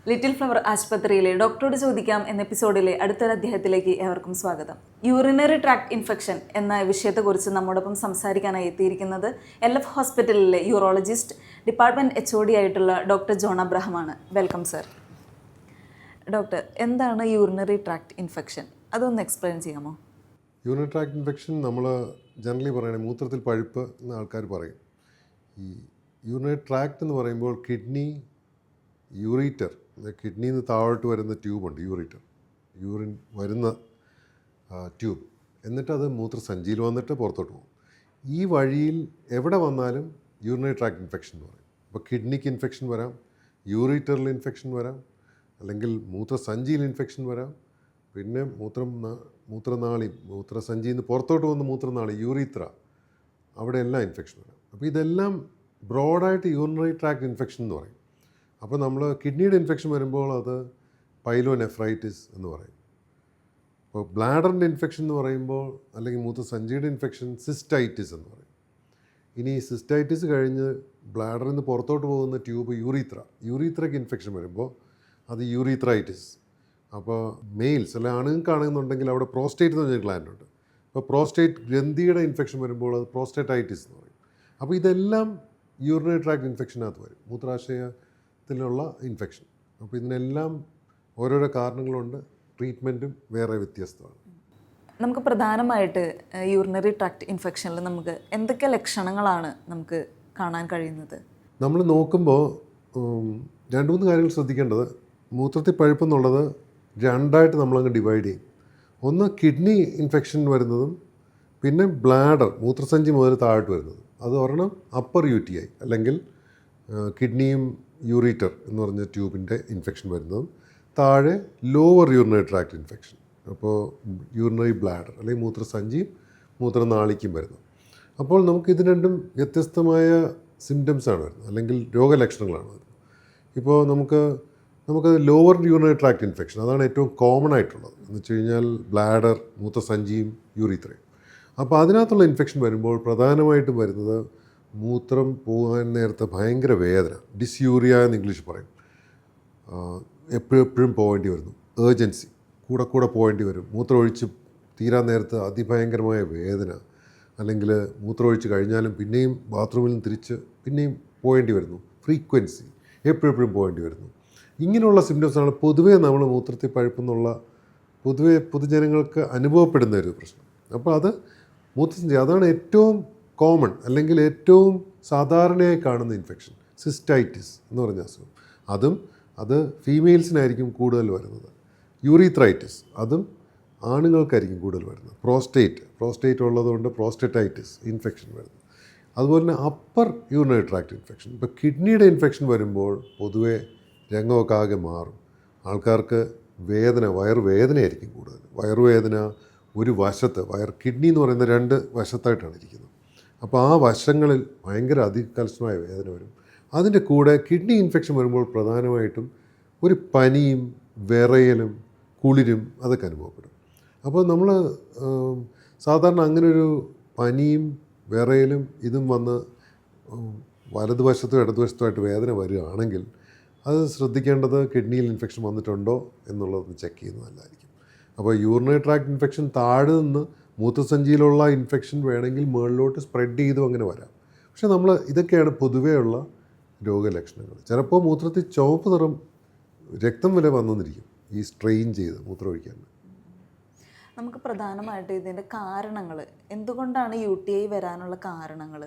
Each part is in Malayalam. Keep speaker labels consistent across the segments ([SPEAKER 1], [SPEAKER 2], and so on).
[SPEAKER 1] ലിറ്റിൽ ഫ്ലവർ ആശുപത്രിയിലെ ഡോക്ടറോട് ചോദിക്കാം എന്ന എപ്പിസോഡിലെ അടുത്തൊരു അധ്യായത്തിലേക്ക് ഏവർക്കും സ്വാഗതം. യൂറിനറി ട്രാക്ട് ഇൻഫെക്ഷൻ എന്ന വിഷയത്തെക്കുറിച്ച് നമ്മോടൊപ്പം സംസാരിക്കാനായി എത്തിയിരിക്കുന്നത് LF ഹോസ്പിറ്റലിലെ യൂറോളജിസ്റ്റ് ഡിപ്പാർട്ട്മെൻറ്റ് HOD ആയിട്ടുള്ള ഡോക്ടർ ജോൺ അബ്രഹാമാണ്. Welcome sir. ഡോക്ടർ, എന്താണ് യൂറിനറി ട്രാക്ട് ഇൻഫെക്ഷൻ? അതൊന്ന് എക്സ്പ്ലെയിൻ ചെയ്യാമോ?
[SPEAKER 2] യൂറിനറി ട്രാക്ട് ഇൻഫെക്ഷൻ നമ്മൾ ജനറലി പറയുകയാണെങ്കിൽ മൂത്രത്തിൽ പഴുപ്പ് എന്ന് ആൾക്കാർ പറയും. ഈ യൂറിനറി ട്രാക്ട് എന്ന് പറയുമ്പോൾ കിഡ്നി, യൂറീറ്റർ, കിഡ്നിയിൽ നിന്ന് താഴോട്ട് വരുന്ന ട്യൂബുണ്ട്, യൂറിൻ വരുന്ന ട്യൂബ്, എന്നിട്ടത് മൂത്രസഞ്ചിയിൽ വന്നിട്ട് പുറത്തോട്ട് പോകും. ഈ വഴിയിൽ എവിടെ വന്നാലും യൂറിനറി ട്രാക്ട് ഇൻഫെക്ഷൻ എന്ന് പറയും. അപ്പോൾ കിഡ്നിക്ക് ഇൻഫെക്ഷൻ വരാം, യൂറീറ്ററിൽ ഇൻഫെക്ഷൻ വരാം, അല്ലെങ്കിൽ മൂത്രസഞ്ചിയിൽ ഇൻഫെക്ഷൻ വരാം, പിന്നെ മൂത്രനാളി, മൂത്രസഞ്ചിയിൽ നിന്ന് പുറത്തോട്ട് വന്ന മൂത്രനാളി, യൂറീത്ര, അവിടെ എല്ലാം ഇൻഫെക്ഷൻ വരാം. അപ്പോൾ ഇതെല്ലാം ബ്രോഡായിട്ട് യൂറിനറി ട്രാക്ട് ഇൻഫെക്ഷൻ എന്ന് പറയും. അപ്പോൾ നമ്മൾ കിഡ്നിയുടെ ഇൻഫെക്ഷൻ വരുമ്പോൾ അത് പൈലോനെഫ്രൈറ്റിസ് എന്ന് പറയും. അപ്പോൾ ബ്ലാഡറിൻ്റെ ഇൻഫെക്ഷൻ എന്ന് പറയുമ്പോൾ, അല്ലെങ്കിൽ മൂത്രസഞ്ചിയുടെ ഇൻഫെക്ഷൻ സിസ്റ്റൈറ്റിസ് എന്ന് പറയും. ഇനി സിസ്റ്റൈറ്റിസ് കഴിഞ്ഞ് ബ്ലാഡറിൽ നിന്ന് പുറത്തോട്ട് പോകുന്ന ട്യൂബ് യൂറീത്രയ്ക്ക് ഇൻഫെക്ഷൻ വരുമ്പോൾ അത് യൂറീത്രൈറ്റിസ്. അപ്പോൾ മെയിൽസ് അല്ലെങ്കിൽ ആണുങ്ങൾക്കാണെന്നുണ്ടെങ്കിൽ അവിടെ പ്രോസ്റ്റേറ്റ് എന്ന് പറഞ്ഞൊരു ഗ്ലാൻഡ് ഉണ്ട്. അപ്പോൾ പ്രോസ്റ്റേറ്റ് ഗ്രന്ഥിയുടെ ഇൻഫെക്ഷൻ വരുമ്പോൾ അത് പ്രോസ്റ്റേറ്റൈറ്റിസ് എന്ന് പറയും. അപ്പോൾ ഇതെല്ലാം യൂറിനറി ട്രാക്ട് ഇൻഫെക്ഷനകത്ത് വരും, മൂത്രാശയത്തിലുള്ള ഇൻഫെക്ഷൻ. അപ്പോൾ ഇതിനെല്ലാം ഓരോരോ കാരണങ്ങളുണ്ട്, ട്രീറ്റ്മെൻറ്റും വേറെ വ്യത്യസ്തമാണ്.
[SPEAKER 1] നമുക്ക് പ്രധാനമായിട്ട് യൂറിനറി ട്രാക്ട് ഇൻഫെക്ഷനിൽ നമുക്ക് എന്തൊക്കെ ലക്ഷണങ്ങളാണ് നമുക്ക് കാണാൻ കഴിയുന്നത്?
[SPEAKER 2] നമ്മൾ നോക്കുമ്പോൾ രണ്ട് മൂന്ന് കാര്യങ്ങൾ ശ്രദ്ധിക്കേണ്ടത്. മൂത്രത്തിൽ പഴുപ്പെന്നുള്ളത് രണ്ടായിട്ട് നമ്മളങ്ങ് ഡിവൈഡ് ചെയ്യും. ഒന്ന് കിഡ്നി ഇൻഫെക്ഷൻ വരുന്നതും, പിന്നെ ബ്ലാഡർ, മൂത്രസഞ്ചി മുതൽ താഴോട്ട് വരുന്നതും. അത് ഒരെണ്ണം അപ്പർ UTI അല്ലെങ്കിൽ കിഡ്നിയും യൂറീറ്റർ എന്ന് പറഞ്ഞ ട്യൂബിൻ്റെ ഇൻഫെക്ഷൻ വരുന്നതും, താഴെ ലോവർ യൂറിനറി ട്രാക്ട് ഇൻഫെക്ഷൻ, അപ്പോൾ യൂറിനറി ബ്ലാഡർ അല്ലെങ്കിൽ മൂത്രസഞ്ചിയും മൂത്രനാളിക്കും വരുന്നത്. അപ്പോൾ നമുക്ക് ഇത് രണ്ടും വ്യത്യസ്തമായ സിംറ്റംസാണ് വരുന്നത്, അല്ലെങ്കിൽ രോഗലക്ഷണങ്ങളാണ് വരുന്നത്. ഇപ്പോൾ നമുക്ക് ലോവർ യൂറിനറി ട്രാക്ട് ഇൻഫെക്ഷൻ, അതാണ് ഏറ്റവും കോമൺ ആയിട്ടുള്ളത്. എന്ന് വെച്ച് കഴിഞ്ഞാൽ ബ്ലാഡർ, മൂത്രസഞ്ചിയും യൂറീത്രയും. അപ്പോൾ അതിനകത്തുള്ള ഇൻഫെക്ഷൻ വരുമ്പോൾ പ്രധാനമായിട്ടും വരുന്നത് മൂത്രം പോകാൻ നേരത്തെ ഭയങ്കര വേദന, ഡിസ്യൂറിയ എന്ന് ഇംഗ്ലീഷ് പറയും. എപ്പോഴും പോകേണ്ടി വരുന്നു, ഏർജൻസി, കൂടെ പോകേണ്ടി വരും. മൂത്രമൊഴിച്ച് തീരാൻ നേരത്ത് അതിഭയങ്കരമായ വേദന, അല്ലെങ്കിൽ മൂത്രമൊഴിച്ച് കഴിഞ്ഞാലും പിന്നെയും ബാത്റൂമിൽ നിന്ന് തിരിച്ച് പിന്നെയും പോകേണ്ടി വരുന്നു, ഫ്രീക്വൻസി, എപ്പോഴും പോകേണ്ടി വരുന്നു. ഇങ്ങനെയുള്ള സിംറ്റംസാണ് പൊതുവേ നമ്മൾ മൂത്രത്തിൽ പഴുപ്പെന്നുള്ള പൊതുവേ പൊതുജനങ്ങൾക്ക് അനുഭവപ്പെടുന്ന ഒരു പ്രശ്നം. അപ്പോൾ അത് മൂത്രസഞ്ചി, അതാണ് ഏറ്റവും കോമൺ അല്ലെങ്കിൽ ഏറ്റവും സാധാരണയായി കാണുന്ന ഇൻഫെക്ഷൻ, സിസ്റ്റൈറ്റിസ് എന്ന് പറഞ്ഞ അസുഖം. അത് ഫീമെയിൽസിനായിരിക്കും കൂടുതൽ വരുന്നത്. യൂറീത്രൈറ്റിസ്, അതും ആണുങ്ങൾക്കായിരിക്കും കൂടുതൽ വരുന്നത്. പ്രോസ്റ്റേറ്റ് ഉള്ളതുകൊണ്ട് പ്രോസ്റ്റേറ്റൈറ്റിസ് ഇൻഫെക്ഷൻ വരുന്നത്. അതുപോലെ തന്നെ അപ്പർ യൂറിനറി ട്രാക്ട് ഇൻഫെക്ഷൻ. ഇപ്പോൾ കിഡ്നിയുടെ ഇൻഫെക്ഷൻ വരുമ്പോൾ പൊതുവേ രംഗമൊക്കെ ആകെ മാറും. ആൾക്കാർക്ക് വേദന, വയറുവേദനയായിരിക്കും കൂടുതൽ. വയറുവേദന ഒരു വശത്ത്, കിഡ്നി എന്ന് പറയുന്ന രണ്ട് വശത്തായിട്ടാണ് ഇരിക്കുന്നത്. അപ്പോൾ ആ വശങ്ങളിൽ ഭയങ്കര അതികൽസമായ വേദന വരും. അതിൻ്റെ കൂടെ കിഡ്നി ഇൻഫെക്ഷൻ വരുമ്പോൾ പ്രധാനമായിട്ടും ഒരു പനിയും വിറയലും കുളിരും അതൊക്കെ അനുഭവപ്പെടും. അപ്പോൾ നമ്മൾ സാധാരണ അങ്ങനൊരു പനിയും വിറയലും ഇതും വന്ന് വലതുവശത്തും ഇടതുവശത്തുമായിട്ട് വേദന വരികയാണെങ്കിൽ അത് ശ്രദ്ധിക്കേണ്ടത് കിഡ്നിയിൽ ഇൻഫെക്ഷൻ വന്നിട്ടുണ്ടോ എന്നുള്ളത് ചെക്ക് ചെയ്യുന്നത് നല്ലതായിരിക്കും. അപ്പോൾ യൂറിനറി ട്രാക്ട് ഇൻഫെക്ഷൻ താഴെ നിന്ന് മൂത്രസഞ്ചിയിലുള്ള ഇൻഫെക്ഷൻ വേണമെങ്കിൽ മുകളിലോട്ട് സ്പ്രെഡ് ചെയ്തും അങ്ങനെ വരാം. പക്ഷേ ഇതൊക്കെയാണ് പൊതുവെയുള്ള രോഗലക്ഷണങ്ങൾ. ചിലപ്പോൾ മൂത്രത്തിൽ ചുവപ്പ് നിറം, രക്തം വരെ വന്നിരിക്കും ഈ സ്ട്രെയിൻ ചെയ്ത് മൂത്രമൊഴിക്കാൻ.
[SPEAKER 1] നമുക്ക് പ്രധാനമായിട്ട് ഇതിൻ്റെ കാരണങ്ങൾ, എന്തുകൊണ്ടാണ് UTI വരാനുള്ള കാരണങ്ങൾ?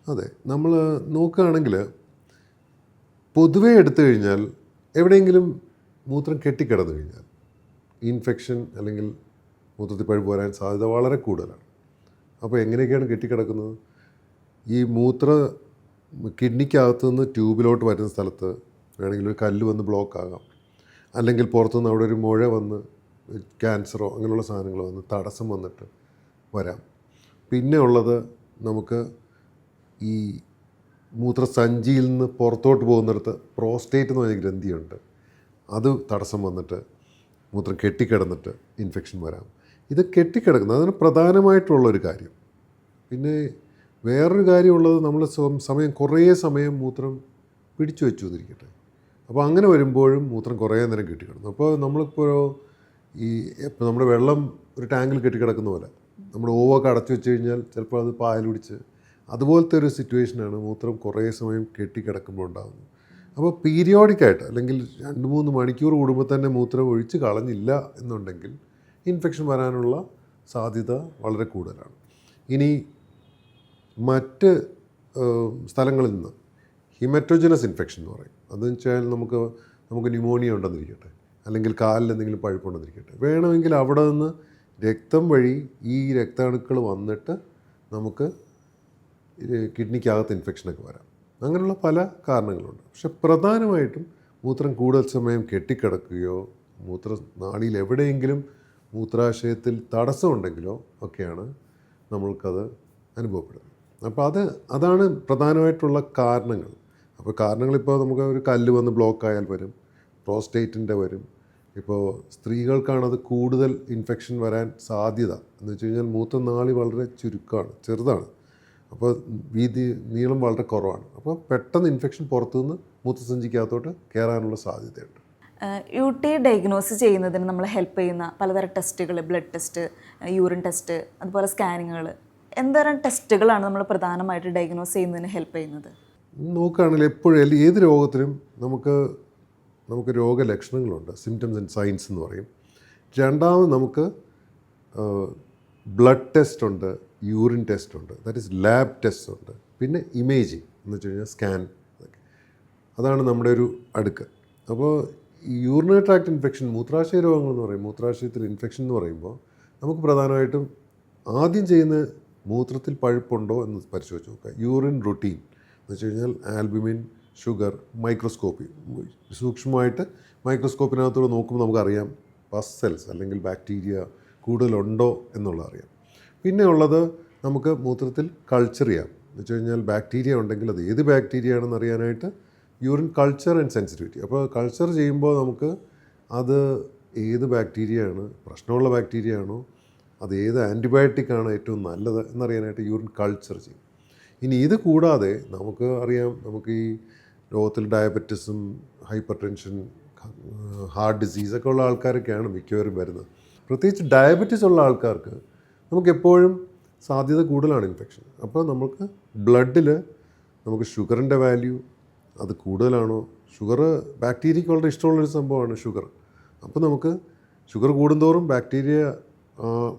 [SPEAKER 2] അതെ, നമ്മൾ നോക്കുകയാണെങ്കിൽ പൊതുവേ എടുത്തു കഴിഞ്ഞാൽ എവിടെയെങ്കിലും മൂത്രം കെട്ടിക്കിടന്നു കഴിഞ്ഞാൽ ഇൻഫെക്ഷൻ അല്ലെങ്കിൽ മൂത്രത്തിൽ പഴുപ്പ് വരാൻ സാധ്യത വളരെ കൂടുതലാണ്. അപ്പോൾ എങ്ങനെയൊക്കെയാണ് കെട്ടിക്കിടക്കുന്നത്? ഈ കിഡ്നിക്കകത്തു നിന്ന് ട്യൂബിലോട്ട് വരുന്ന സ്ഥലത്ത് വേണമെങ്കിൽ ഒരു കല്ല് വന്ന് ബ്ലോക്ക് ആകാം, അല്ലെങ്കിൽ പുറത്തുനിന്ന് അവിടെ ഒരു മുഴ വന്ന് ക്യാൻസറോ അങ്ങനെയുള്ള സാധനങ്ങൾ വന്ന് തടസ്സം വന്നിട്ട് വരാം. പിന്നെ ഉള്ളത്, നമുക്ക് ഈ മൂത്രസഞ്ചിയിൽ നിന്ന് പുറത്തോട്ട് പോകുന്നിടത്ത് പ്രോസ്റ്റേറ്റ് എന്ന് പറഞ്ഞ ഗ്രന്ഥിയുണ്ട്, അത് തടസ്സം വന്നിട്ട് മൂത്രം കെട്ടിക്കിടന്നിട്ട് ഇൻഫെക്ഷൻ വരാം. ഇത് കെട്ടിക്കിടക്കുന്നത് അതാണ് പ്രധാനമായിട്ടുള്ളൊരു കാര്യം. പിന്നെ വേറൊരു കാര്യമുള്ളത്, നമ്മൾ കുറേ സമയം മൂത്രം പിടിച്ചു വെച്ചു എന്നിരിക്കട്ടെ, അപ്പോൾ അങ്ങനെ വരുമ്പോഴും മൂത്രം കുറേ നേരം കെട്ടിക്കിടന്നു. അപ്പോൾ നമ്മളിപ്പോൾ ഇപ്പോൾ നമ്മുടെ വെള്ളം ഒരു ടാങ്കിൽ കെട്ടിക്കിടക്കുന്ന പോലെ നമ്മുടെ ഓവൊക്കെ അടച്ചു വെച്ച് കഴിഞ്ഞാൽ ചിലപ്പോൾ അത് പായൽ പിടിച്ച് അതുപോലത്തെ ഒരു സിറ്റുവേഷനാണ് മൂത്രം കുറേ സമയം കെട്ടിക്കിടക്കുമ്പോൾ ഉണ്ടാകുന്നത്. അപ്പോൾ പീരിയോഡിക്കായിട്ട് അല്ലെങ്കിൽ 2-3 മണിക്കൂർ കൂടുമ്പോൾ തന്നെ മൂത്രം ഒഴിച്ച് കളഞ്ഞില്ല എന്നുണ്ടെങ്കിൽ ഇൻഫെക്ഷൻ വരാനുള്ള സാധ്യത വളരെ കൂടുതലാണ്. ഇനി മറ്റ് സ്ഥലങ്ങളിൽ നിന്ന് ഹിമറ്റോജനസ് ഇൻഫെക്ഷൻ എന്ന് പറയും. അതെന്ന് വെച്ചാൽ നമുക്ക് ന്യൂമോണിയ ഉണ്ടെന്നിരിക്കട്ടെ, അല്ലെങ്കിൽ കാലിൽ എന്തെങ്കിലും പഴുപ്പുണ്ടെന്നിരിക്കട്ടെ, വേണമെങ്കിൽ അവിടെ നിന്ന് രക്തം വഴി ഈ രക്താണുക്കൾ വന്നിട്ട് നമുക്ക് കിഡ്നിക്കകത്ത് ഇൻഫെക്ഷനൊക്കെ വരാം. അങ്ങനെയുള്ള പല കാരണങ്ങളുണ്ട്. പക്ഷെ പ്രധാനമായിട്ടും മൂത്രം കൂടുതൽ സമയം കെട്ടിക്കിടക്കുകയോ നാളിയിൽ എവിടെയെങ്കിലും മൂത്രാശയത്തിൽ തടസ്സമുണ്ടെങ്കിലോ ഒക്കെയാണ് നമ്മൾക്കത് അനുഭവപ്പെടുന്നത്. അപ്പോൾ അതാണ് പ്രധാനമായിട്ടുള്ള കാരണങ്ങൾ. അപ്പോൾ കാരണങ്ങളിപ്പോൾ നമുക്ക് ഒരു കല്ല് വന്ന് ബ്ലോക്കായാൽ വരും, പ്രോസ്റ്റേറ്റിൻ്റെ വരും. ഇപ്പോൾ സ്ത്രീകൾക്കാണത് കൂടുതൽ ഇൻഫെക്ഷൻ വരാൻ സാധ്യത എന്ന് വെച്ച് കഴിഞ്ഞാൽ മൂത്രനാളി വളരെ ചുരുക്കമാണ്, ചെറുതാണ്. അപ്പോൾ നീളം വളരെ കുറവാണ്. അപ്പോൾ പെട്ടെന്ന് ഇൻഫെക്ഷൻ പുറത്തുനിന്ന് മൂത്രസഞ്ചിക്കകത്തോട്ട് കയറാനുള്ള സാധ്യതയുണ്ട്.
[SPEAKER 1] UTI ഡയഗ്നോസ് ചെയ്യുന്നതിന് നമ്മൾ ഹെൽപ്പ് ചെയ്യുന്ന പലതരം ടെസ്റ്റുകൾ, ബ്ലഡ് ടെസ്റ്റ്, യൂറിൻ ടെസ്റ്റ്, അതുപോലെ സ്കാനിങ്ങുകൾ, എന്തോരം ടെസ്റ്റുകളാണ് നമ്മൾ പ്രധാനമായിട്ട് ഡയഗ്നോസ് ചെയ്യുന്നതിന് ഹെൽപ്പ് ചെയ്യുന്നത്?
[SPEAKER 2] നോക്കുകയാണെങ്കിൽ എപ്പോഴും ഏത് രോഗത്തിനും നമുക്ക് രോഗലക്ഷണങ്ങളുണ്ട്, സിംറ്റംസ് ആൻഡ് സൈൻസ് എന്ന് പറയും. രണ്ടാമത് നമുക്ക് ബ്ലഡ് ടെസ്റ്റ് ഉണ്ട്, യൂറിൻ ടെസ്റ്റ് ഉണ്ട്, ദാറ്റ് ഈസ് ലാബ് ടെസ്റ്റ് ഉണ്ട്, പിന്നെ ഇമേജിങ് എന്ന് വെച്ച് കഴിഞ്ഞാൽ സ്കാൻ. അതാണ് നമ്മുടെ ഒരു അടുക്ക്. അപ്പോൾ ഈ യൂറിനറി ട്രാക്ട് ഇൻഫെക്ഷൻ, മൂത്രാശയ രോഗങ്ങൾ എന്ന് പറയും, മൂത്രാശയത്തിൽ ഇൻഫെക്ഷൻ എന്ന് പറയുമ്പോൾ നമുക്ക് പ്രധാനമായിട്ടും ആദ്യം ചെയ്യുന്ന മൂത്രത്തിൽ പഴുപ്പുണ്ടോ എന്ന് പരിശോധിച്ച് നോക്കുക. യൂറിൻ റുട്ടീൻ എന്ന് വെച്ച് കഴിഞ്ഞാൽ ആൽബുമിൻ, ഷുഗർ, മൈക്രോസ്കോപ്പി, സൂക്ഷ്മമായിട്ട് മൈക്രോസ്കോപ്പിനകത്തോട് നോക്കുമ്പോൾ നമുക്കറിയാം പസ് സെൽസ് അല്ലെങ്കിൽ ബാക്ടീരിയ കൂടുതലുണ്ടോ എന്നുള്ളത് അറിയാം. പിന്നെ ഉള്ളത് നമുക്ക് മൂത്രത്തിൽ കൾച്ചർ ചെയ്യാം. എന്ന് വെച്ച് കഴിഞ്ഞാൽ ബാക്ടീരിയ ഉണ്ടെങ്കിൽ അത് ഏത് ബാക്ടീരിയ ആണെന്ന് അറിയാനായിട്ട് യൂറിൻ കൾച്ചർ ആൻഡ് സെൻസിറ്റിവിറ്റി. അപ്പോൾ കൾച്ചർ ചെയ്യുമ്പോൾ നമുക്ക് അത് ഏത് ബാക്ടീരിയയാണ്, പ്രശ്നമുള്ള ബാക്ടീരിയ ആണോ, അത് ഏത് ആൻറ്റിബയോട്ടിക്കാണ് ഏറ്റവും നല്ലത് എന്നറിയാനായിട്ട് യൂറിൻ കൾച്ചർ ചെയ്യും. ഇനി ഇത് കൂടാതെ നമുക്ക് അറിയാം, നമുക്ക് ഈ ലോകത്തിൽ ഡയബറ്റിസും ഹൈപ്പർ ടെൻഷൻ, ഹാർട്ട് ഡിസീസൊക്കെ ഉള്ള ആൾക്കാരൊക്കെയാണ് മിക്കവരും വരുന്നത്. പ്രത്യേകിച്ച് ഡയബറ്റിസ് ഉള്ള ആൾക്കാർക്ക് നമുക്കെപ്പോഴും സാധ്യത കൂടുതലാണ് ഇൻഫെക്ഷൻ. അപ്പോൾ നമുക്ക് ബ്ലഡിൽ നമുക്ക് ഷുഗറിൻ്റെ വാല്യൂ അത് കൂടുതലാണോ, ഷുഗർ ബാക്ടീരിയയ്ക്ക് വളരെ ഇഷ്ടമുള്ളൊരു സംഭവമാണ് ഷുഗർ. അപ്പോൾ നമുക്ക് ഷുഗർ കൂടുന്തോറും ബാക്ടീരിയ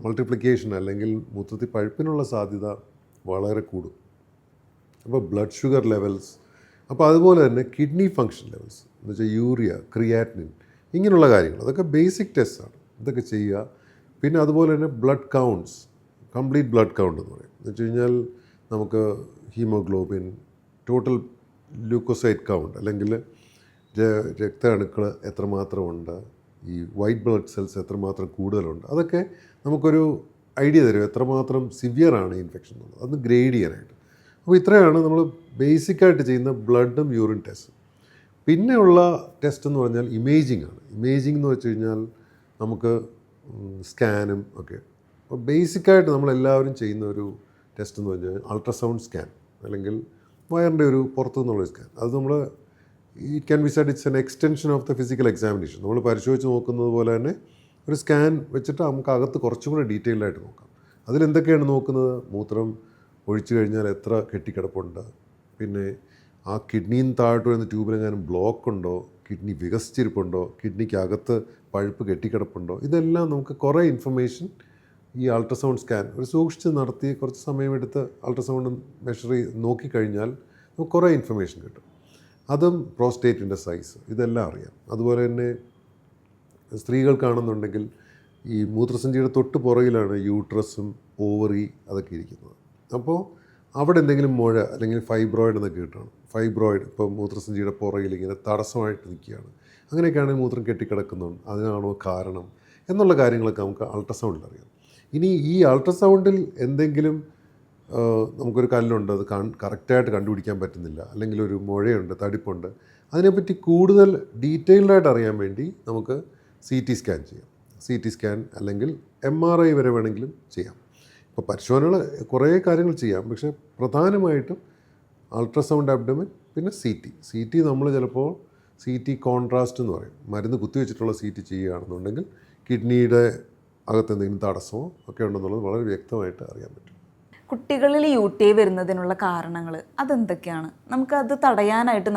[SPEAKER 2] മൾട്ടിപ്ലിക്കേഷൻ അല്ലെങ്കിൽ മൂത്രത്തിൽ പഴുപ്പിനുള്ള സാധ്യത വളരെ കൂടും. അപ്പോൾ ബ്ലഡ് ഷുഗർ ലെവൽസ്, അപ്പോൾ അതുപോലെ തന്നെ കിഡ്നി ഫങ്ഷൻ ലെവൽസ് എന്ന് വെച്ചാൽ യൂറിയ, ക്രിയാറ്റിനിൻ, ഇങ്ങനെയുള്ള കാര്യങ്ങൾ അതൊക്കെ ബേസിക് ടെസ്റ്റാണ്. ഇതൊക്കെ ചെയ്യുക. പിന്നെ അതുപോലെ തന്നെ blood counts, complete blood count എന്ന് പറയും. എന്ന് വെച്ച് കഴിഞ്ഞാൽ നമുക്ക് ഹീമോഗ്ലോബിൻ, ടോട്ടൽ ല്യൂക്കോസൈറ്റ് കൗണ്ട് അല്ലെങ്കിൽ രക്താണുക്കൾ എത്രമാത്രം ഉണ്ട്, ഈ വൈറ്റ് ബ്ലഡ് സെൽസ് എത്രമാത്രം കൂടുതലുണ്ട്, അതൊക്കെ നമുക്കൊരു ഐഡിയ തരും എത്രമാത്രം സിവിയറാണ് ഈ ഇൻഫെക്ഷൻ എന്നുള്ളത്. അതൊന്ന് ഗ്രേഡ് ചെയ്യാനായിട്ട്. അപ്പോൾ ഇത്രയാണ് നമ്മൾ ബേസിക്കായിട്ട് ചെയ്യുന്ന ബ്ലഡും യൂറിൻ ടെസ്റ്റും. പിന്നെയുള്ള ടെസ്റ്റ് എന്ന് പറഞ്ഞാൽ ഇമേജിംഗ് ആണ്. ഇമേജിംഗ് എന്ന് വെച്ച് കഴിഞ്ഞാൽ നമുക്ക് സ്കാനും ഒക്കെ. അപ്പോൾ ബേസിക്കായിട്ട് നമ്മളെല്ലാവരും ചെയ്യുന്ന ഒരു ടെസ്റ്റ് എന്ന് പറഞ്ഞാൽ അൾട്രാസൗണ്ട് സ്കാൻ, അല്ലെങ്കിൽ വയറിൻ്റെ ഒരു പുറത്തു നിന്നുള്ള സ്കാൻ. അത് നമ്മൾ it can be said it's an extension of the physical examination. നമ്മൾ പരിശോധിച്ച് നോക്കുന്നത് പോലെ തന്നെ ഒരു സ്കാൻ വെച്ചിട്ട് നമുക്ക് അകത്ത് കുറച്ചും കൂടെ ഡീറ്റെയിൽഡായിട്ട് നോക്കാം. അതിലെന്തൊക്കെയാണ് നോക്കുന്നത്? മൂത്രം ഒഴിച്ചു കഴിഞ്ഞാൽ എത്ര കെട്ടിക്കിടപ്പുണ്ട്, പിന്നെ ആ കിഡ്നിയിൽ നിന്ന് താഴോട്ട് വരുന്ന ട്യൂബിലെങ്ങാനും ബ്ലോക്ക് ഉണ്ടോ, കിഡ്നി വികസിച്ചിരിപ്പുണ്ടോ, കിഡ്നിക്കകത്ത് പഴുപ്പ് കെട്ടിക്കിടപ്പുണ്ടോ, ഇതെല്ലാം നമുക്ക് കുറേ ഇൻഫർമേഷൻ ഈ അൾട്രാസൗണ്ട് സ്കാൻ ഒരു സൂക്ഷിച്ച് നടത്തി കുറച്ച് സമയമെടുത്ത് അൾട്രാസൗണ്ട് മെഷർ ചെയ്ത് നോക്കിക്കഴിഞ്ഞാൽ നമുക്ക് കുറേ ഇൻഫർമേഷൻ കിട്ടും. അതും പ്രോസ്റ്റേറ്റിൻ്റെ സൈസ് ഇതെല്ലാം അറിയാം. അതുപോലെ തന്നെ സ്ത്രീകൾക്കാണെന്നുണ്ടെങ്കിൽ ഈ മൂത്രസഞ്ചിയുടെ തൊട്ട് പുറകിലാണ് യൂട്രസും ഓവറി അതൊക്കെ ഇരിക്കുന്നത്. അപ്പോൾ അവിടെ എന്തെങ്കിലും മുഴ അല്ലെങ്കിൽ ഫൈബ്രോയിഡ് എന്നൊക്കെ കിട്ടണം. ഫൈബ്രോയിഡ് ഇപ്പോൾ മൂത്രസഞ്ചിയുടെ പുറകിൽ ഇങ്ങനെ തടസ്സമായിട്ട് നിൽക്കുകയാണ്, അങ്ങനെയൊക്കെയാണെങ്കിൽ മൂത്രം കെട്ടിക്കിടക്കുന്നുണ്ട്, അതിനാണോ കാരണം എന്നുള്ള കാര്യങ്ങളൊക്കെ നമുക്ക് അൾട്രാസൗണ്ടിൽ അറിയാം. ഇനി ഈ അൾട്രാസൗണ്ടിൽ എന്തെങ്കിലും നമുക്കൊരു കല്ലുണ്ട്, അത് കറക്റ്റായിട്ട് കണ്ടുപിടിക്കാൻ പറ്റുന്നില്ല, അല്ലെങ്കിൽ ഒരു മുഴയുണ്ട്, തടിപ്പുണ്ട്, അതിനെപ്പറ്റി കൂടുതൽ ഡീറ്റെയിൽഡായിട്ട് അറിയാൻ വേണ്ടി നമുക്ക് CT സ്കാൻ ചെയ്യാം. CT സ്കാൻ അല്ലെങ്കിൽ MRI വരെ വേണമെങ്കിലും ചെയ്യാം. ഇപ്പോൾ പരിശോധനകൾ കുറേ കാര്യങ്ങൾ ചെയ്യാം, പക്ഷേ പ്രധാനമായിട്ടും അൾട്രാസൗണ്ട് അബ്ഡമൻ, പിന്നെ CT നമ്മൾ ചിലപ്പോൾ CT കോൺട്രാസ്റ്റ് എന്ന് പറയും. മരുന്ന് കുത്തിവെച്ചിട്ടുള്ള CT ചെയ്യുകയാണെന്നുണ്ടെങ്കിൽ കിഡ്നിയുടെ അകത്ത് എന്തെങ്കിലും തടസ്സമോ ഒക്കെ ഉണ്ടെന്നുള്ളത് വളരെ വ്യക്തമായിട്ട് അറിയാൻ പറ്റും.
[SPEAKER 1] കുട്ടികളിൽ UTI വരുന്നതിനുള്ള കാരണങ്ങൾ അതെന്തൊക്കെയാണ്? നമുക്കത് തടയാനായിട്ട്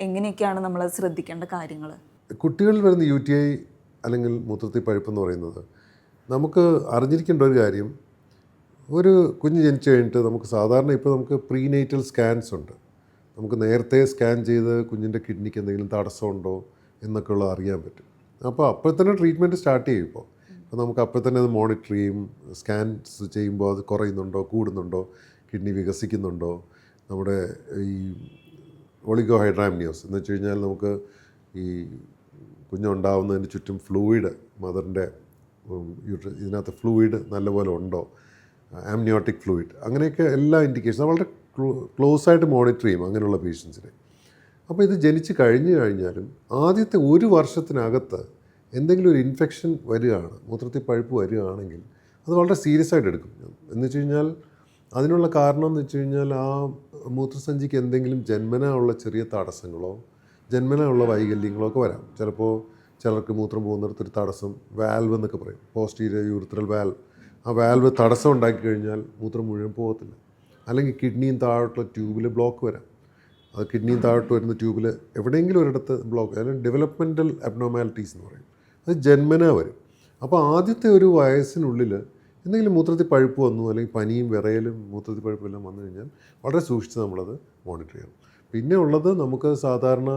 [SPEAKER 1] എങ്ങനെയൊക്കെയാണ് നമ്മൾ ശ്രദ്ധിക്കേണ്ട കാര്യങ്ങൾ?
[SPEAKER 2] കുട്ടികളിൽ വരുന്ന UTI അല്ലെങ്കിൽ മൂത്രത്തിൽ പഴുപ്പെന്ന് പറയുന്നത് നമുക്ക് അറിഞ്ഞിരിക്കേണ്ട ഒരു കാര്യം, ഒരു കുഞ്ഞ് ജനിച്ചു കഴിഞ്ഞിട്ട് നമുക്ക് സാധാരണ ഇപ്പോൾ നമുക്ക് പ്രീനേറ്റൽ സ്കാൻസ് ഉണ്ട്. നമുക്ക് നേരത്തെ സ്കാൻ ചെയ്ത് കുഞ്ഞിൻ്റെ കിഡ്നിക്ക് എന്തെങ്കിലും തടസ്സമുണ്ടോ എന്നൊക്കെ ഉള്ളത് അറിയാൻ പറ്റും. അപ്പോൾ തന്നെ ട്രീറ്റ്മെൻറ്റ് സ്റ്റാർട്ട് ചെയ്യും. അപ്പോൾ നമുക്ക് അപ്പോൾ തന്നെ അത് മോണിറ്റർ ചെയ്യും. സ്കാൻസ് ചെയ്യുമ്പോൾ അത് കുറയുന്നുണ്ടോ, കൂടുന്നുണ്ടോ, കിഡ്നി വികസിക്കുന്നുണ്ടോ. നമ്മുടെ ഈ ഒളിഗോഹൈഡ്രാംനിയോസ് എന്ന് വെച്ച് കഴിഞ്ഞാൽ നമുക്ക് ഈ കുഞ്ഞുണ്ടാവുന്നതിന് ചുറ്റും ഫ്ലൂയിഡ്, മദറിൻ്റെ ഇതിനകത്ത് ഫ്ലൂയിഡ് നല്ലപോലെ ഉണ്ടോ, ആംനിയോട്ടിക് ഫ്ലൂയിഡ്, അങ്ങനെയൊക്കെ എല്ലാ ഇൻഡിക്കേഷൻസും വളരെ ക്ലോസ് ആയിട്ട് മോണിറ്റർ ചെയ്യും അങ്ങനെയുള്ള പേഷ്യൻസിനെ. അപ്പോൾ ഇത് ജനിച്ച് കഴിഞ്ഞാലും ആദ്യത്തെ 1 വർഷത്തിനകത്ത് എന്തെങ്കിലും ഒരു ഇൻഫെക്ഷൻ വരികയാണ്, മൂത്രത്തിൽ പഴുപ്പ് വരികയാണെങ്കിൽ അത് വളരെ സീരിയസ് ആയിട്ട് എടുക്കും. എന്ന് വെച്ച് കഴിഞ്ഞാൽ അതിനുള്ള കാരണം എന്ന് വെച്ച് കഴിഞ്ഞാൽ ആ മൂത്രസഞ്ചിക്ക് എന്തെങ്കിലും ജന്മനാ ഉള്ള ചെറിയ തടസ്സങ്ങളോ ജന്മനാ ഉള്ള വൈകല്യങ്ങളോ ഒക്കെ വരാം. ചിലപ്പോൾ ചിലർക്ക് മൂത്രം പോകുന്നിടത്തൊരു തടസ്സം, വാൽവ് എന്നൊക്കെ പറയും, പോസ്റ്റീരിയർ യൂറിത്രൽ വാൽവ്, ആ വാൽവ് തടസ്സം ഉണ്ടാക്കി കഴിഞ്ഞാൽ മൂത്രം മുഴുവൻ പോകത്തില്ല. അല്ലെങ്കിൽ കിഡ്നിയും താഴോട്ടുള്ള ട്യൂബിൽ ബ്ലോക്ക് വരാം. അത് കിഡ്നിയും താഴോട്ട് വരുന്ന ട്യൂബിൽ എവിടെയെങ്കിലും ഒരിടത്ത് ബ്ലോക്ക്, അല്ലെങ്കിൽ ഡെവലപ്മെൻറ്റൽ അബ്നോർമാലിറ്റീസ് എന്ന് പറയും, അത് ജന്മനാ വരും. അപ്പോൾ ആദ്യത്തെ ഒരു വയസ്സിനുള്ളിൽ എന്തെങ്കിലും മൂത്രത്തിൽ പഴുപ്പ് വന്നു, അല്ലെങ്കിൽ പനിയും വിറയലും മൂത്രത്തിൽ പഴുപ്പും എല്ലാം വന്നു കഴിഞ്ഞാൽ വളരെ സൂക്ഷിച്ച് നമ്മളത് മോണിറ്റർ ചെയ്യണം. പിന്നെ ഉള്ളത് നമുക്ക് സാധാരണ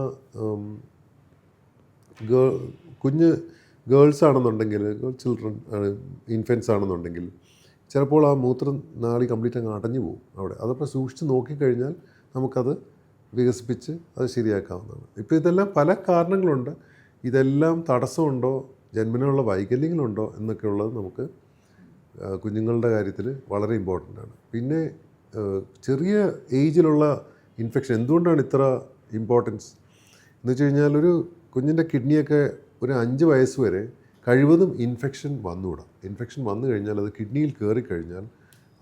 [SPEAKER 2] കുഞ്ഞ് ഗേൾസ് ആണെന്നുണ്ടെങ്കിൽ, ചിൽഡ്രൻ ഇൻഫൻസ് ആണെന്നുണ്ടെങ്കിൽ ചിലപ്പോൾ ആ മൂത്രം നാളി കംപ്ലീറ്റ് അങ്ങ് അടഞ്ഞു പോകും അവിടെ. അതപ്പോൾ സൂക്ഷിച്ച് നോക്കിക്കഴിഞ്ഞാൽ നമുക്കത് വികസിപ്പിച്ച് അത് ശരിയാക്കാവുന്നതാണ്. ഇപ്പോൾ ഇതെല്ലാം പല കാരണങ്ങളുണ്ട്. ഇതെല്ലാം തടസ്സമുണ്ടോ, ജന്മനുള്ള വൈകല്യങ്ങളുണ്ടോ എന്നൊക്കെ ഉള്ളത് നമുക്ക് കുഞ്ഞുങ്ങളുടെ കാര്യത്തിൽ വളരെ ഇമ്പോർട്ടൻ്റ് ആണ്. പിന്നെ ചെറിയ ഏജിലുള്ള ഇൻഫെക്ഷൻ എന്തുകൊണ്ടാണ് ഇത്ര ഇമ്പോർട്ടൻസ് എന്ന് വെച്ച് കഴിഞ്ഞാൽ, ഒരു കുഞ്ഞിൻ്റെ കിഡ്നിയൊക്കെ ഒരു 5 വയസ്സ് വരെ കഴിവതും ഇൻഫെക്ഷൻ വന്നുകൂടാം. ഇൻഫെക്ഷൻ വന്നു കഴിഞ്ഞാൽ അത് കിഡ്നിയിൽ കയറിക്കഴിഞ്ഞാൽ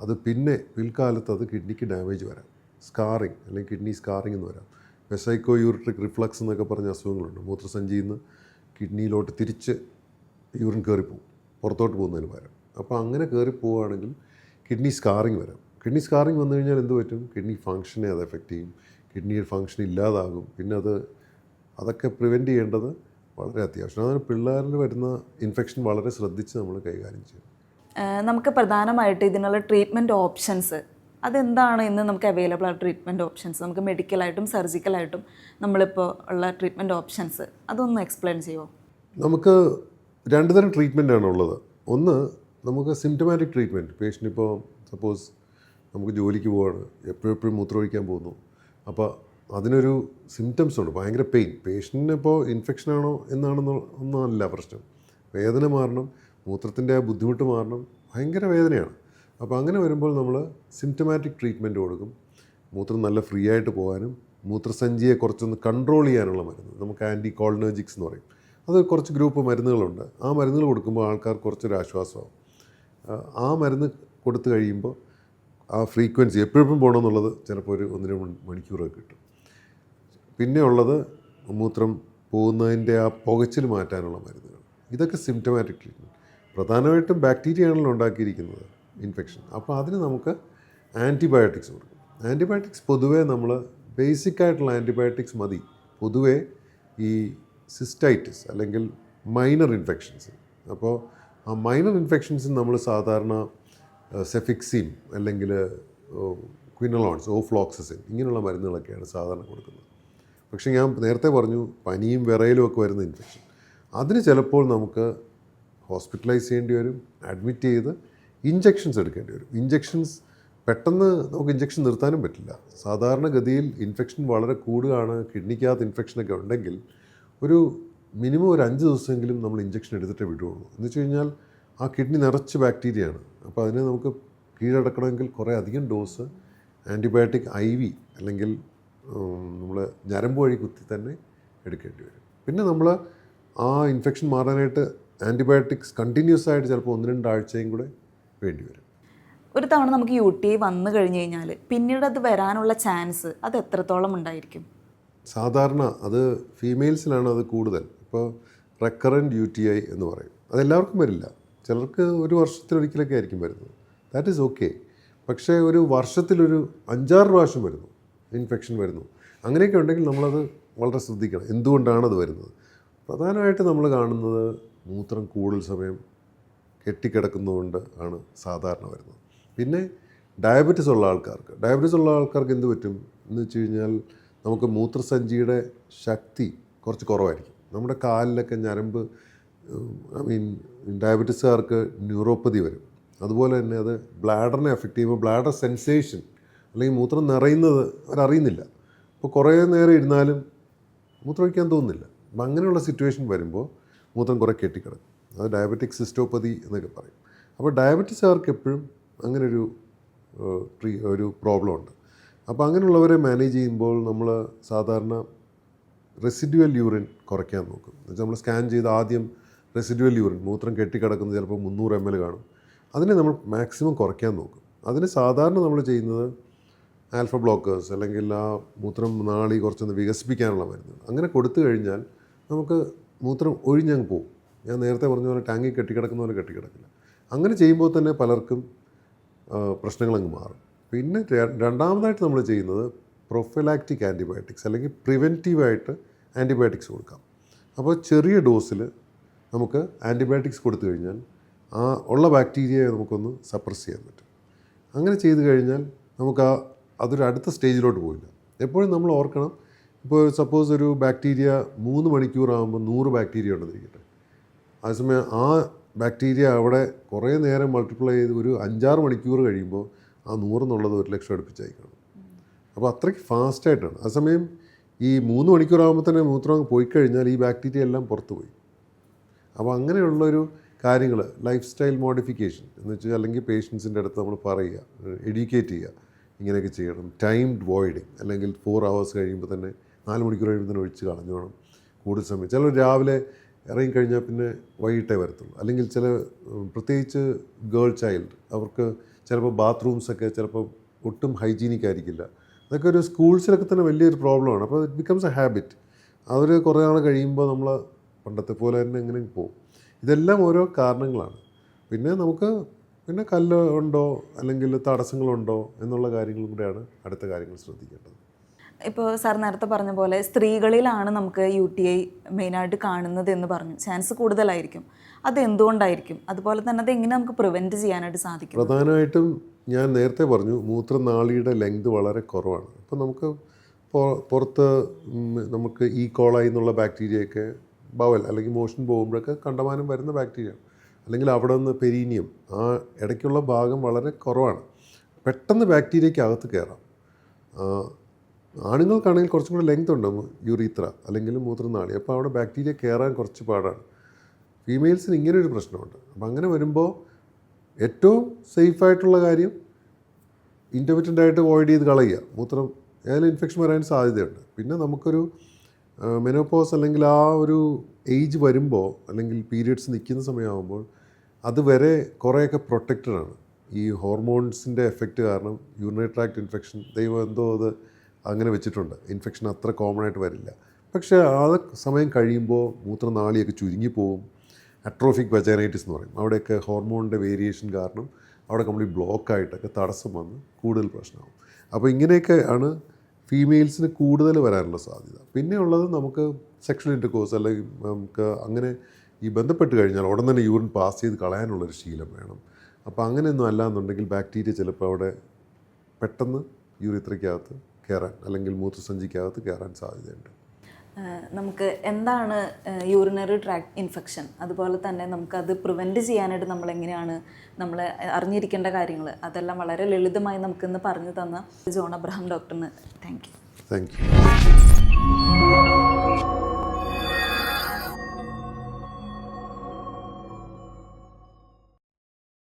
[SPEAKER 2] അത് പിന്നെ പിൽക്കാലത്ത് അത് കിഡ്നിക്ക് ഡാമേജ് വരാം, സ്കാറിങ് അല്ലെങ്കിൽ കിഡ്നി സ്കാറിങ് എന്ന് വരാം. വെസൈക്കോ യൂറിട്രിക് റിഫ്ലക്സ് എന്നൊക്കെ പറഞ്ഞ അസുഖങ്ങളുണ്ട്. മൂത്രസഞ്ചിയിൽ നിന്ന് കിഡ്നിയിലോട്ട് തിരിച്ച് യൂറിൻ കയറിപ്പോവും, പുറത്തോട്ട് പോകുന്നതിന് പകരം. അപ്പോൾ അങ്ങനെ കയറിപ്പോവുകയാണെങ്കിൽ കിഡ്നി സ്കാറിങ് വരാം. കിഡ്നി സ്കാറിങ് വന്നു കഴിഞ്ഞാൽ എന്ത് പറ്റും, കിഡ്നി ഫങ്ഷനെ അത് എഫക്റ്റ് ചെയ്യും, കിഡ്നിയുടെ ഫങ്ഷൻ ഇല്ലാതാകും. പിന്നെ അതൊക്കെ പ്രിവെൻറ്റ് ചെയ്യേണ്ടത് വളരെ അത്യാവശ്യമാണ്. അതാണ് പിള്ളേരിൽ വരുന്ന ഇൻഫെക്ഷൻ വളരെ ശ്രദ്ധിച്ച് നമ്മൾ കൈകാര്യം ചെയ്യും.
[SPEAKER 1] നമുക്ക് പ്രധാനമായിട്ട് ഇതിനുള്ള ട്രീറ്റ്മെൻറ്റ് ഓപ്ഷൻസ് അതെന്താണ് ഇന്ന് നമുക്ക് അവൈലബിൾ ആയ ട്രീറ്റ്മെൻറ്റ് ഓപ്ഷൻസ്? നമുക്ക് മെഡിക്കലായിട്ടും സർജിക്കലായിട്ടും നമ്മളിപ്പോൾ ഉള്ള ട്രീറ്റ്മെൻറ്റ് ഓപ്ഷൻസ് അതൊന്ന് എക്സ്പ്ലെയിൻ ചെയ്യുമോ?
[SPEAKER 2] നമുക്ക് 2 തരം ട്രീറ്റ്മെൻറ്റാണ് ഉള്ളത്. ഒന്ന്, നമുക്ക് സിംറ്റമാറ്റിക് ട്രീറ്റ്മെൻറ്റ്. പേഷ്യൻ്റ് ഇപ്പോൾ സപ്പോസ് നമുക്ക് ജോലിക്ക് പോവുകയാണ്, എപ്പോഴും മൂത്രമൊഴിക്കാൻ പോകുന്നു, അപ്പോൾ അതിനൊരു സിംറ്റംസ് ഉണ്ട്, ഭയങ്കര പെയിൻ. പേഷ്യൻറ്റിന് ഇപ്പോൾ ഇൻഫെക്ഷനാണോ ഒന്നല്ല പ്രശ്നം, വേദന മാറണം, മൂത്രത്തിൻ്റെ ആ ബുദ്ധിമുട്ട് മാറണം, ഭയങ്കര വേദനയാണ്. അപ്പോൾ അങ്ങനെ വരുമ്പോൾ നമ്മൾ സിംറ്റമാറ്റിക് ട്രീറ്റ്മെൻറ്റ് കൊടുക്കും. മൂത്രം നല്ല ഫ്രീ ആയിട്ട് പോകാനും മൂത്രസഞ്ചിയെ കുറച്ചൊന്ന് കൺട്രോൾ ചെയ്യാനുള്ള മരുന്ന്, നമുക്ക് ആൻറ്റി കോളിനർജിക്സ് എന്ന് പറയും, അത് കുറച്ച് ഗ്രൂപ്പ് മരുന്നുകളുണ്ട്. ആ മരുന്നുകൾ കൊടുക്കുമ്പോൾ ആൾക്കാർ കുറച്ചൊരു ആശ്വാസമാവും. ആ മരുന്ന് കൊടുത്തു കഴിയുമ്പോൾ ആ ഫ്രീക്വൻസി എപ്പോഴും പോകണമെന്നുള്ളത് ചിലപ്പോൾ ഒരു 1-2 മണിക്കൂറൊക്കെ കിട്ടും. പിന്നെ ഉള്ളത് മൂത്രം പോകുന്നതിൻ്റെ ആ പുകച്ചിൽ മാറ്റാനുള്ള മരുന്നുകൾ. ഇതൊക്കെ സിംറ്റമാറ്റിക് ട്രീറ്റ്മെൻറ്റ്. പ്രധാനമായിട്ടും ബാക്ടീരിയയാണല്ലോ ഉണ്ടാക്കിയിരിക്കുന്നത് ഇൻഫെക്ഷൻ. അപ്പോൾ അതിന് നമുക്ക് ആൻറ്റിബയോട്ടിക്സ് കൊടുക്കും. ആൻറ്റിബയോട്ടിക്സ് പൊതുവേ നമ്മൾ ബേസിക്കായിട്ടുള്ള ആൻറ്റിബയോട്ടിക്സ് മതി. പൊതുവേ ഈ സിസ്റ്റൈറ്റിസ് അല്ലെങ്കിൽ മൈനർ ഇൻഫെക്ഷൻസ്, അപ്പോൾ ആ മൈനർ ഇൻഫെക്ഷൻസിന് നമ്മൾ സാധാരണ സെഫിക്സിൻ അല്ലെങ്കിൽ ക്വിനലോൺസ്, ഓഫ്ലോക്സസിൻ ഇങ്ങനെയുള്ള മരുന്നുകളൊക്കെയാണ് സാധാരണ കൊടുക്കുന്നത്. പക്ഷേ ഞാൻ നേരത്തെ പറഞ്ഞു പനിയും വിറയലും ഒക്കെ വരുന്ന ഇൻഫെക്ഷൻ, അതിന് ചിലപ്പോൾ നമുക്ക് ഹോസ്പിറ്റലൈസ് ചെയ്യേണ്ടി വരും, അഡ്മിറ്റ് ചെയ്ത് ഇഞ്ചെക്ഷൻസ് എടുക്കേണ്ടി വരും. ഇഞ്ചെക്ഷൻസ് പെട്ടെന്ന് നമുക്ക് ഇഞ്ചെക്ഷൻ നിർത്താനും പറ്റില്ല. സാധാരണഗതിയിൽ ഇൻഫെക്ഷൻ വളരെ കൂടുകയാണ്, കിഡ്നിക്കകത്ത് ഇൻഫെക്ഷനൊക്കെ ഉണ്ടെങ്കിൽ ഒരു മിനിമം ഒരു 5 ദിവസമെങ്കിലും നമ്മൾ ഇഞ്ചെക്ഷൻ എടുത്തിട്ടേ വിടുകയുള്ളൂ. എന്ന് വെച്ച് കഴിഞ്ഞാൽ ആ കിഡ്നി നിറച്ച് ബാക്ടീരിയയാണ്. അപ്പോൾ അതിനെ നമുക്ക് കീഴടക്കണമെങ്കിൽ കുറേ അധികം ഡോസ് ആൻറ്റിബയോട്ടിക് IV അല്ലെങ്കിൽ നമ്മൾ ഞരമ്പ് വഴി കുത്തി തന്നെ എടുക്കേണ്ടി വരും. പിന്നെ നമ്മൾ ആ ഇൻഫെക്ഷൻ മാറാനായിട്ട് ആൻറ്റിബയോട്ടിക്സ് കണ്ടിന്യൂസ് ആയിട്ട് ചിലപ്പോൾ 1-2 ആഴ്ചയും കൂടെ വേണ്ടി വരും.
[SPEAKER 1] ഒരു തവണ നമുക്ക് UTI വന്നു കഴിഞ്ഞ് കഴിഞ്ഞാൽ പിന്നീട് അത് വരാനുള്ള ചാൻസ് അത് എത്രത്തോളം ഉണ്ടായിരിക്കും?
[SPEAKER 2] സാധാരണ അത് ഫീമെയിൽസിലാണ് അത് കൂടുതൽ. ഇപ്പോൾ റെക്കറൻറ്റ് UTI എന്ന് പറയും. അതെല്ലാവർക്കും വരില്ല. ചിലർക്ക് ഒരു വർഷത്തിലൊരിക്കലൊക്കെ ആയിരിക്കും വരുന്നത്. That is okay. പക്ഷേ ഒരു വർഷത്തിലൊരു 5-6 പ്രാവശ്യം വരുന്നു, ഇൻഫെക്ഷൻ വരുന്നു. അങ്ങനെയൊക്കെ ഉണ്ടെങ്കിൽ നമ്മളത് വളരെ ശ്രദ്ധിക്കണം. എന്തുകൊണ്ടാണത് വരുന്നത്? പ്രധാനമായിട്ട് നമ്മൾ കാണുന്നത് മൂത്രം കൂടുതൽ സമയം കെട്ടിക്കിടക്കുന്നതുകൊണ്ട് ആണ് സാധാരണ വരുന്നത്. പിന്നെ ഡയബറ്റിസ് ഉള്ള ആൾക്കാർക്ക് എന്ത് പറ്റും എന്ന് വെച്ച് കഴിഞ്ഞാൽ നമുക്ക് മൂത്രസഞ്ചിയുടെ ശക്തി കുറച്ച് കുറവായിരിക്കും. നമ്മുടെ കാലിലൊക്കെ ഞരമ്പ് ഡയബറ്റിസുകാർക്ക് ന്യൂറോപ്പതി വരും. അതുപോലെ തന്നെ അത് ബ്ലാഡറിനെ എഫക്റ്റ് ചെയ്യുമ്പോൾ ബ്ലാഡർ സെൻസേഷൻ അല്ലെങ്കിൽ മൂത്രം നിറയുന്നത് അവരറിയുന്നില്ല. അപ്പോൾ കുറേ നേരം ഇരുന്നാലും മൂത്രമൊഴിക്കാൻ തോന്നുന്നില്ല. അപ്പം അങ്ങനെയുള്ള സിറ്റുവേഷൻ വരുമ്പോൾ മൂത്രം കുറേ കെട്ടിക്കിടക്കും. അത് ഡയബറ്റിക് സിസ്റ്റോപ്പതി എന്നൊക്കെ പറയും. അപ്പോൾ ഡയബറ്റിസുകാർക്ക് എപ്പോഴും അങ്ങനൊരു ഒരു പ്രോബ്ലം ഉണ്ട്. അപ്പോൾ അങ്ങനെയുള്ളവരെ മാനേജ് ചെയ്യുമ്പോൾ നമ്മൾ സാധാരണ റെസിഡ്യുവൽ യൂറിൻ കുറയ്ക്കാൻ നോക്കും. എന്നുവെച്ചാൽ നമ്മൾ സ്കാൻ ചെയ്ത് ആദ്യം റെസിഡ്യുവൽ യൂറിൻ മൂത്രം കെട്ടിക്കിടക്കുന്നത് ചിലപ്പോൾ 300 ml കാണും. അതിനെ നമ്മൾ മാക്സിമം കുറയ്ക്കാൻ നോക്കും. അതിന് സാധാരണ നമ്മൾ ചെയ്യുന്നത് ആൽഫ ബ്ലോക്കേഴ്സ് അല്ലെങ്കിൽ ആ മൂത്രം നാളി കുറച്ചൊന്ന് വികസിപ്പിക്കാനുള്ള മരുന്നുകൾ അങ്ങനെ കൊടുത്തു കഴിഞ്ഞാൽ നമുക്ക് മൂത്രം ഒഴിഞ്ഞങ്ങ് പോകും. ഞാൻ നേരത്തെ പറഞ്ഞ പോലെ ടാങ്കി കെട്ടിക്കിടക്കുന്ന പോലെ കെട്ടിക്കിടക്കില്ല. അങ്ങനെ ചെയ്യുമ്പോൾ തന്നെ പലർക്കും പ്രശ്നങ്ങളങ്ങ് മാറും. പിന്നെ രണ്ടാമതായിട്ട് നമ്മൾ ചെയ്യുന്നത് പ്രൊഫൈലാക്റ്റിക് ആൻറ്റിബയോട്ടിക്സ് അല്ലെങ്കിൽ പ്രിവെൻറ്റീവായിട്ട് ആൻറ്റിബയോട്ടിക്സ് കൊടുക്കാം. അപ്പോൾ ചെറിയ ഡോസിൽ നമുക്ക് ആൻറ്റിബയോട്ടിക്സ് കൊടുത്തു കഴിഞ്ഞാൽ ആ ഉള്ള ബാക്ടീരിയയെ നമുക്കൊന്ന് സപ്രസ് ചെയ്യാൻ പറ്റും. അങ്ങനെ ചെയ്തു കഴിഞ്ഞാൽ നമുക്ക് അതൊരു അടുത്ത സ്റ്റേജിലോട്ട് പോയില്ല. എപ്പോഴും നമ്മൾ ഓർക്കണം, ഇപ്പോൾ സപ്പോസ് ഒരു ബാക്ടീരിയ 3 മണിക്കൂറാകുമ്പോൾ 100 ബാക്ടീരിയ ഉണ്ടെന്നിരിക്കട്ടെ. അതേസമയം ആ ബാക്ടീരിയ അവിടെ കുറേ നേരം മൾട്ടിപ്ലൈ ചെയ്ത് ഒരു 5-6 മണിക്കൂർ കഴിയുമ്പോൾ ആ 100 എന്നുള്ളത് 1,00,000 അടുപ്പിച്ചായി കാണും. അപ്പോൾ അത്രയ്ക്ക് ഫാസ്റ്റായിട്ടാണ്. അതേസമയം ഈ 3 മണിക്കൂറാകുമ്പോൾ തന്നെ മൂത്രം പോയി കഴിഞ്ഞാൽ ഈ ബാക്ടീരിയ എല്ലാം പുറത്തു പോയി. അപ്പോൾ അങ്ങനെയുള്ളൊരു കാര്യങ്ങൾ ലൈഫ് സ്റ്റൈൽ മോഡിഫിക്കേഷൻ എന്ന് വെച്ചാൽ അല്ലെങ്കിൽ പേഷ്യൻസിൻ്റെ അടുത്ത് നമ്മൾ പറയുക, എഡ്യൂക്കേറ്റ് ചെയ്യുക, ഇങ്ങനെയൊക്കെ ചെയ്യണം. ടൈംഡ് വോയിഡിങ് അല്ലെങ്കിൽ 4 hours കഴിയുമ്പോൾ തന്നെ 4 മണിക്കൂർ കഴിയുമ്പോൾ തന്നെ ഒഴിച്ച് കളഞ്ഞു വേണം കൂടുതൽ സമയം. ചിലർ രാവിലെ ഇറങ്ങിക്കഴിഞ്ഞാൽ പിന്നെ വൈകിട്ടേ വരത്തുള്ളൂ. അല്ലെങ്കിൽ ചില പ്രത്യേകിച്ച് ഗേൾ ചൈൽഡ് അവർക്ക് ചിലപ്പോൾ ബാത്റൂംസൊക്കെ ചിലപ്പോൾ ഒട്ടും ഹൈജീനിക് ആയിരിക്കില്ല. അതൊക്കെ ഒരു സ്കൂൾസിലൊക്കെ തന്നെ വലിയൊരു പ്രോബ്ലമാണ്. അപ്പോൾ ഇറ്റ് ബിക്കംസ് എ ഹാബിറ്റ്. അവർ കുറേ നാൾ കഴിയുമ്പോൾ നമ്മൾ പണ്ടത്തെ പോലെ തന്നെ എങ്ങനെ പോകും. ഇതെല്ലാം ഓരോ കാരണങ്ങളാണ്. പിന്നെ നമുക്ക് കല്ല് ഉണ്ടോ അല്ലെങ്കിൽ തടസ്സങ്ങളുണ്ടോ എന്നുള്ള കാര്യങ്ങളും കൂടെയാണ് അടുത്ത കാര്യങ്ങൾ ശ്രദ്ധിക്കേണ്ടത്.
[SPEAKER 1] ഇപ്പോൾ സാർ നേരത്തെ പറഞ്ഞ പോലെ സ്ത്രീകളിലാണ് നമുക്ക് UTI മെയിനായിട്ട് കാണുന്നത് എന്ന് പറഞ്ഞു. ചാൻസ് കൂടുതലായിരിക്കും. അത് എന്തുകൊണ്ടായിരിക്കും? അതുപോലെ തന്നെ അത് എങ്ങനെ നമുക്ക് പ്രിവെൻറ്റ് ചെയ്യാനായിട്ട് സാധിക്കും?
[SPEAKER 2] പ്രധാനമായിട്ടും ഞാൻ നേരത്തെ പറഞ്ഞു മൂത്രനാളിയുടെ ലെങ്ത് വളരെ കുറവാണ്. അപ്പോൾ നമുക്ക് പുറത്ത് നമുക്ക് കോളായി എന്നുള്ള ബാക്ടീരിയയൊക്കെ ബവൽ അല്ലെങ്കിൽ മോഷൻ പോകുമ്പോഴൊക്കെ കണ്ടമാനം വരുന്ന ബാക്ടീരിയ, അല്ലെങ്കിൽ അവിടെ നിന്ന് പെരീനിയം ആ ഇടയ്ക്കുള്ള ഭാഗം വളരെ കുറവാണ്. പെട്ടെന്ന് ബാക്ടീരിയയ്ക്ക് അകത്ത് കയറാം. ആണുങ്ങൾക്കാണെങ്കിൽ കുറച്ചും കൂടെ ലെങ്ത് ഉണ്ട് യുറീത്ര അല്ലെങ്കിൽ മൂത്രനാളി. അപ്പോൾ അവിടെ ബാക്ടീരിയ കയറാൻ കുറച്ച് പാടാണ്. ഫീമെയിൽസിന് ഇങ്ങനെയൊരു പ്രശ്നമുണ്ട്. അപ്പോൾ അങ്ങനെ വരുമ്പോൾ ഏറ്റവും സേഫായിട്ടുള്ള കാര്യം ഇൻ്റർമിറ്റൻ്റായിട്ട് അവോയ്ഡ് ചെയ്ത് കളയുക. മൂത്രം ഏതായാലും ഇൻഫെക്ഷൻ വരാൻ സാധ്യതയുണ്ട്. പിന്നെ നമുക്കൊരു മെനോപോസ് അല്ലെങ്കിൽ ആ ഒരു ഏജ് വരുമ്പോൾ അല്ലെങ്കിൽ പീരിയഡ്സ് നിൽക്കുന്ന സമയമാകുമ്പോൾ അതുവരെ കുറേയൊക്കെ പ്രൊട്ടക്റ്റഡാണ്. ഈ ഹോർമോൺസിൻ്റെ എഫക്റ്റ് കാരണം യൂറിനറി ട്രാക്ട് ഇൻഫെക്ഷൻ ദൈവം എന്തോ അത് അങ്ങനെ വെച്ചിട്ടുണ്ട്. ഇൻഫെക്ഷൻ അത്ര കോമൺ ആയിട്ട് വരില്ല. പക്ഷേ ആ സമയം കഴിയുമ്പോൾ മൂത്രനാളിയൊക്കെ ചുരുങ്ങിപ്പോവും. അട്രോഫിക് വജൈനൈറ്റിസ് എന്ന് പറയും. അവിടെയൊക്കെ ഹോർമോണിൻ്റെ വേരിയേഷൻ കാരണം അവിടെ കംപ്ലീറ്റ് ബ്ലോക്കായിട്ടൊക്കെ തടസ്സം വന്ന് കൂടുതൽ പ്രശ്നമാകും. അപ്പോൾ ഇങ്ങനെയൊക്കെ ആണ് ഫീമെയിൽസിന് കൂടുതൽ വരാനുള്ള സാധ്യത. പിന്നെ ഉള്ളത് നമുക്ക് സെക്ഷൽ ഇൻ്റർകോഴ്സ് അല്ലെങ്കിൽ നമുക്ക് അങ്ങനെ ഈ ബന്ധപ്പെട്ട് കഴിഞ്ഞാൽ ഉടൻ തന്നെ യൂറിൻ പാസ് ചെയ്ത് കളയാനുള്ളൊരു ശീലം വേണം. അപ്പോൾ അങ്ങനെയൊന്നും അല്ല എന്നുണ്ടെങ്കിൽ ബാക്ടീരിയ ചിലപ്പോൾ അവിടെ പെട്ടെന്ന് യൂറിത്രയ്ക്കകത്ത് കയറാൻ അല്ലെങ്കിൽ മൂത്രസഞ്ചിക്കകത്ത് കയറാൻ സാധ്യതയുണ്ട്.
[SPEAKER 1] നമുക്ക് എന്താണ് യൂറിനറി ട്രാക്ട് ഇൻഫെക്ഷൻ, അതുപോലെ തന്നെ നമുക്കത് പ്രിവെൻറ്റ് ചെയ്യാനായിട്ട് നമ്മൾ അറിഞ്ഞിരിക്കേണ്ട കാര്യങ്ങൾ, അതെല്ലാം വളരെ ലളിതമായി നമുക്കിന്ന് പറഞ്ഞു തന്ന ജോൺ അബ്രഹാം ഡോക്ടറിന് താങ്ക് യു.